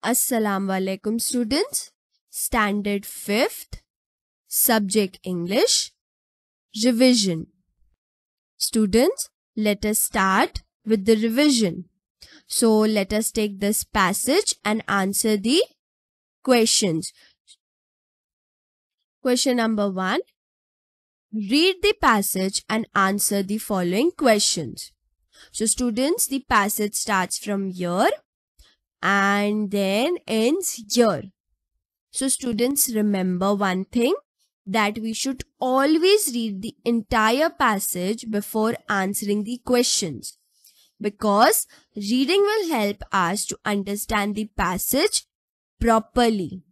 Assalamu alaikum students. Standard 5th, subject English, revision. Students, let us start with the revision. So let us take this passage and answer the questions. Question number 1. Read the passage and answer the following questions. So students, the passage starts from here and then ends here. So students, remember one thing, that we should always read the entire passage before answering the questions, because reading will help us to understand the passage properly.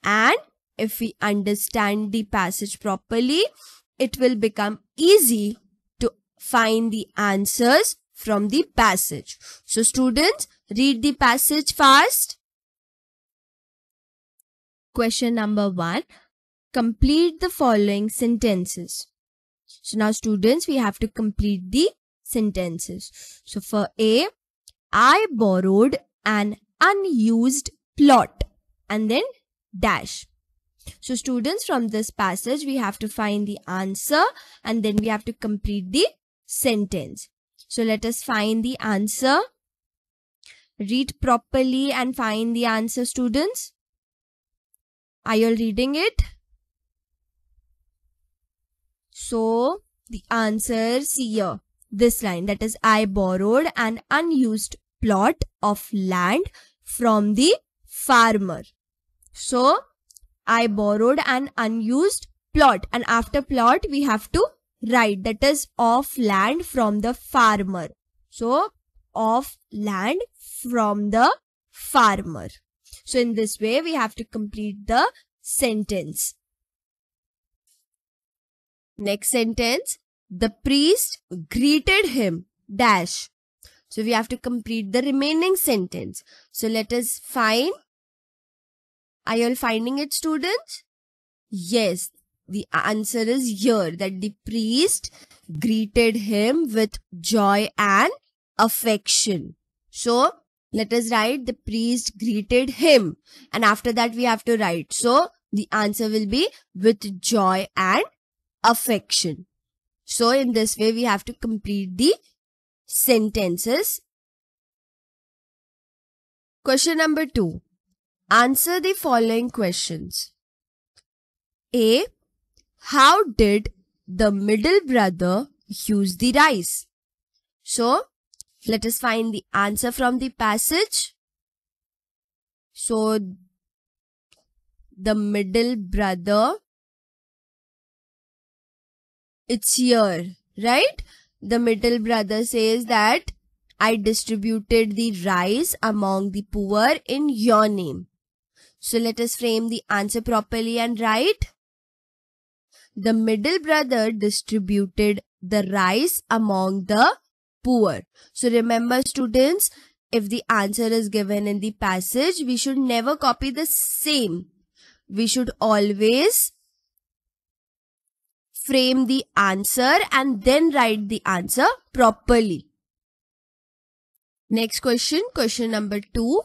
And if we understand the passage properly, it will become easy to find the answers from the passage. So students, read the passage fast. Question number 1. Complete the following sentences. So now students, we have to complete the sentences. So for A, I borrowed an unused plot and then dash. So students, from this passage we have to find the answer and then we have to complete the sentence. So let us find the answer. Read properly and find the answer, students. Are you all reading it? So the answer, see here, this line, that is, I borrowed an unused plot of land from the farmer. So I borrowed an unused plot, and after plot we have to write, that is, of land from the farmer. So of land from the farmer. So in this way we have to complete the sentence. Next sentence, the priest greeted him dash. So we have to complete the remaining sentence. So let us find. Are you all finding it, students? Yes, the answer is here, that the priest greeted him with joy and affection. So let us write, the priest greeted him, and after that we have to write. So the answer will be with joy and affection. So in this way we have to complete the sentences. Question number 2. Answer the following questions. A. How did the middle brother use the rice? So let us find the answer from the passage. So the middle brother, it's here, right? The middle brother says that I distributed the rice among the poor in your name. So let us frame the answer properly and write. The middle brother distributed the rice among the poor. So remember, students, if the answer is given in the passage, we should never copy the same. We should always frame the answer and then write the answer properly. Next question, question number 2.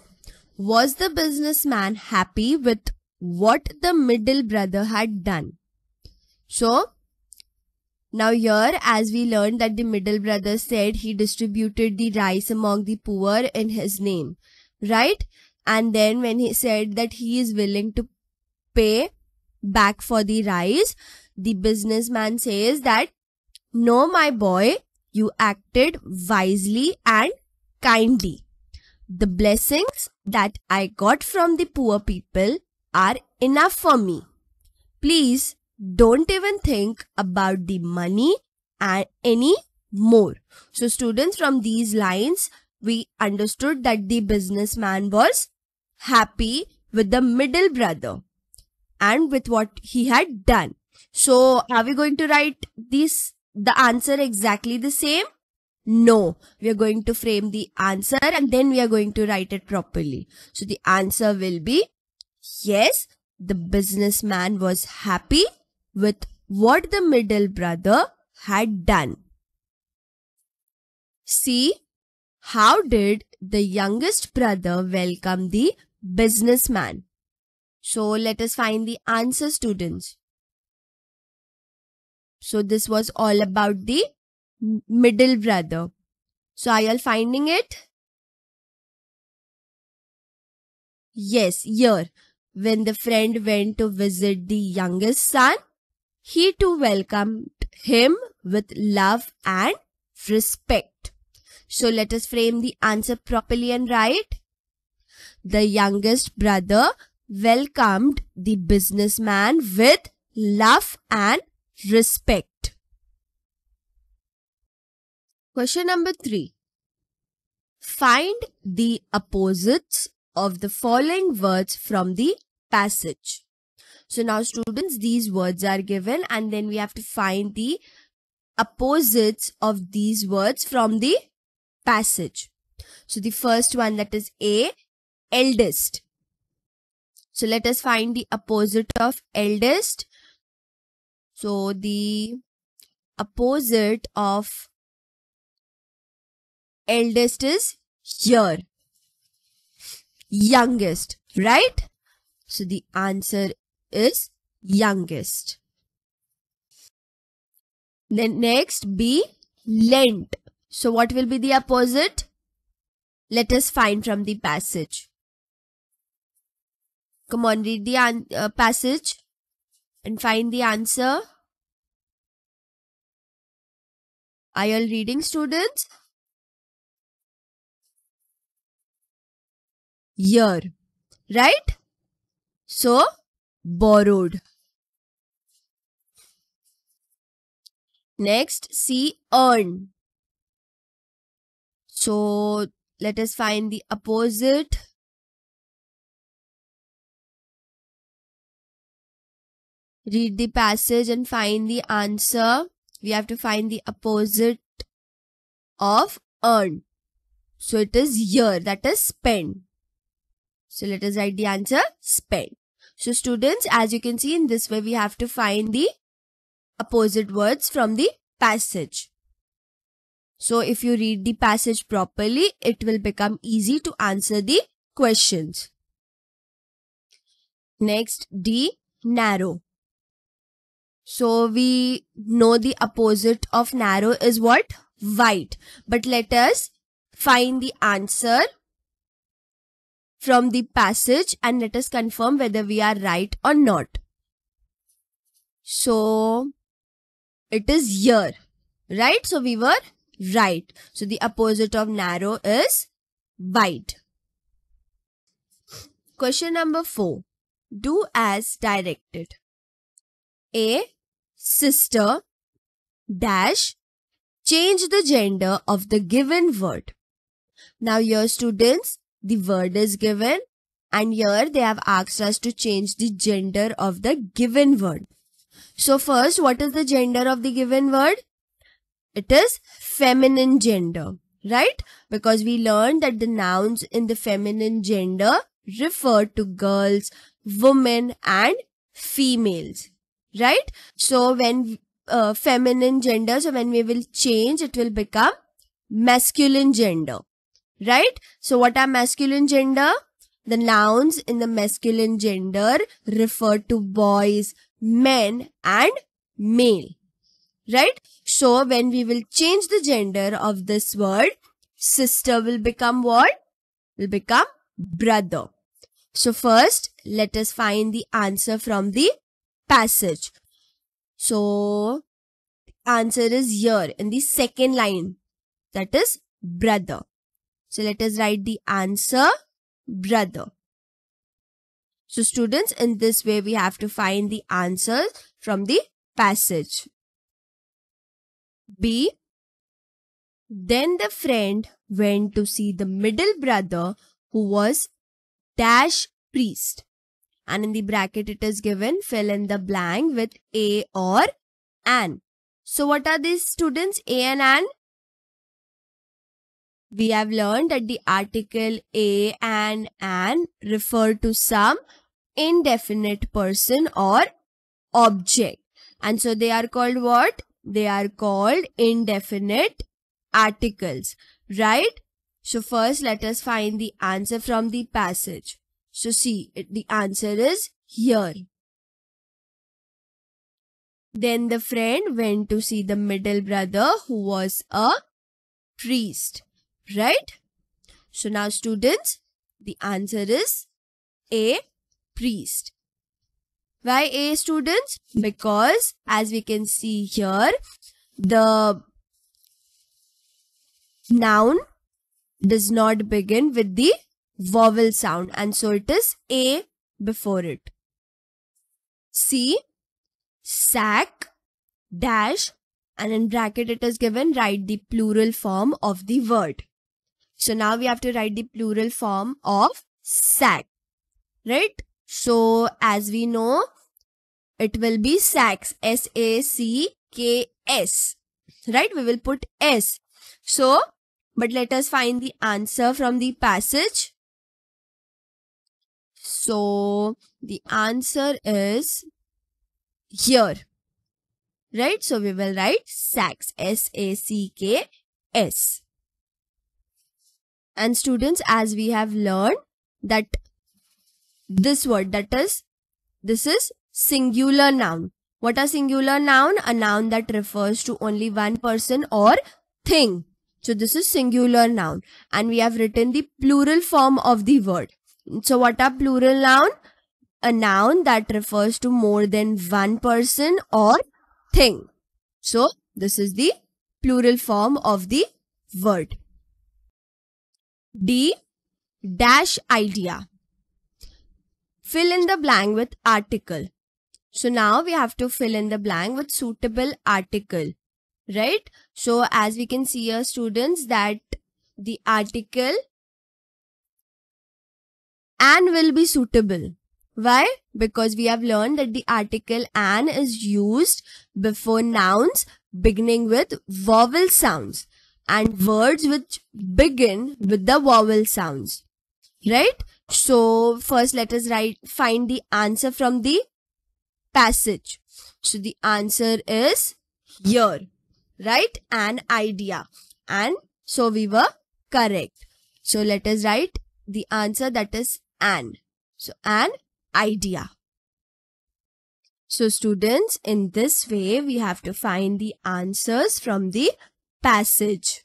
Was the businessman happy with what the middle brother had done? So now here, as we learned that the middle brother said he distributed the rice among the poor in his name, right? And then when he said that he is willing to pay back for the rice, the businessman says that, no, my boy, you acted wisely and kindly. The blessings that I got from the poor people are enough for me. Please don't even think about the money and any more. So students, from these lines, we understood that the businessman was happy with the middle brother and with what he had done. So are we going to write the answer exactly the same? No, we are going to frame the answer and then we are going to write it properly. So the answer will be, yes, the businessman was happy with what the middle brother had done. C. How did the youngest brother welcome the businessman. So let us find the answer, students. So this was all about the middle brother. So are you all finding it? Yes, here. When the friend went to visit the youngest son, he too welcomed him with love and respect. So let us frame the answer properly and write. The youngest brother welcomed the businessman with love and respect. Question number 3. Find the opposites of the following words from the passage. So now students, these words are given and then we have to find the opposites of these words from the passage. So the first one, that is A, eldest. So let us find the opposite of eldest. So the opposite of eldest is here, youngest, right? So the answer is youngest. Then next, B, lent. So what will be the opposite? Let us find from the passage. Come on, read the passage and find the answer. Are you all reading, students? Year, right? So, borrowed. Next, C, earn. So, let us find the opposite. Read the passage and find the answer. We have to find the opposite of earn. So, it is year, that is spend. So, let us write the answer, spend. So, students, as you can see, in this way, we have to find the opposite words from the passage. So, if you read the passage properly, it will become easy to answer the questions. Next, D, narrow. So, we know the opposite of narrow is what? Wide. But let us find the answer from the passage and let us confirm whether we are right or not. So, it is here, right? So, we were right. So, the opposite of narrow is wide. Question number 4. Do as directed. A, sister dash change the gender of the given word. Now here students, the word is given and here they have asked us to change the gender of the given word. So first, what is the gender of the given word? It is feminine gender, right? Because we learned that the nouns in the feminine gender refer to girls, women and females, right? So when feminine gender, so when we will change, it will become masculine gender, right? So what are masculine gender? The nouns in the masculine gender refer to boys, men and male, right? So when we will change the gender of this word, sister will become what? Will become brother. So first, let us find the answer from the passage. So, answer is here in the second line, that is brother. So, let us write the answer, brother. So, students, in this way, we have to find the answer from the passage. B. Then the friend went to see the middle brother who was dash priest. And in the bracket it is given, fill in the blank with A or an. So what are these students, A and an? We have learned that the article A and an refer to some indefinite person or object. And so they are called what? They are called indefinite articles, right? So first let us find the answer from the passage. So see, the answer is here. Then the friend went to see the middle brother who was a priest. Right? So now students, the answer is A, priest. Why A, students? Because as we can see here, the noun does not begin with the vowel sound, and so it is A before it. C, sack, dash, and in bracket it is given, write the plural form of the word. So now we have to write the plural form of sack, right? So as we know, it will be sacks, S-A-C-K-S, right? We will put S. So, but let us find the answer from the passage. So, the answer is here, right? So, we will write sacks, S-A-C-K-S. And students, as we have learned that this word, this is singular noun. What a singular noun? A noun that refers to only one person or thing. So this is singular noun. And we have written the plural form of the word. So what are plural noun? A noun that refers to more than one person or thing. So this is the plural form of the word. D, dash idea. Fill in the blank with article. So now we have to fill in the blank with suitable article, right? So as we can see here, students, that the article an will be suitable. Why? Because we have learned that the article an is used before nouns beginning with vowel sounds and words which begin with the vowel sounds, right? So first let us find the answer from the passage. So the answer is here, right? An idea. And so we were correct. So let us write the answer, that is an. So an idea. So students, in this way we have to find the answers from the passage.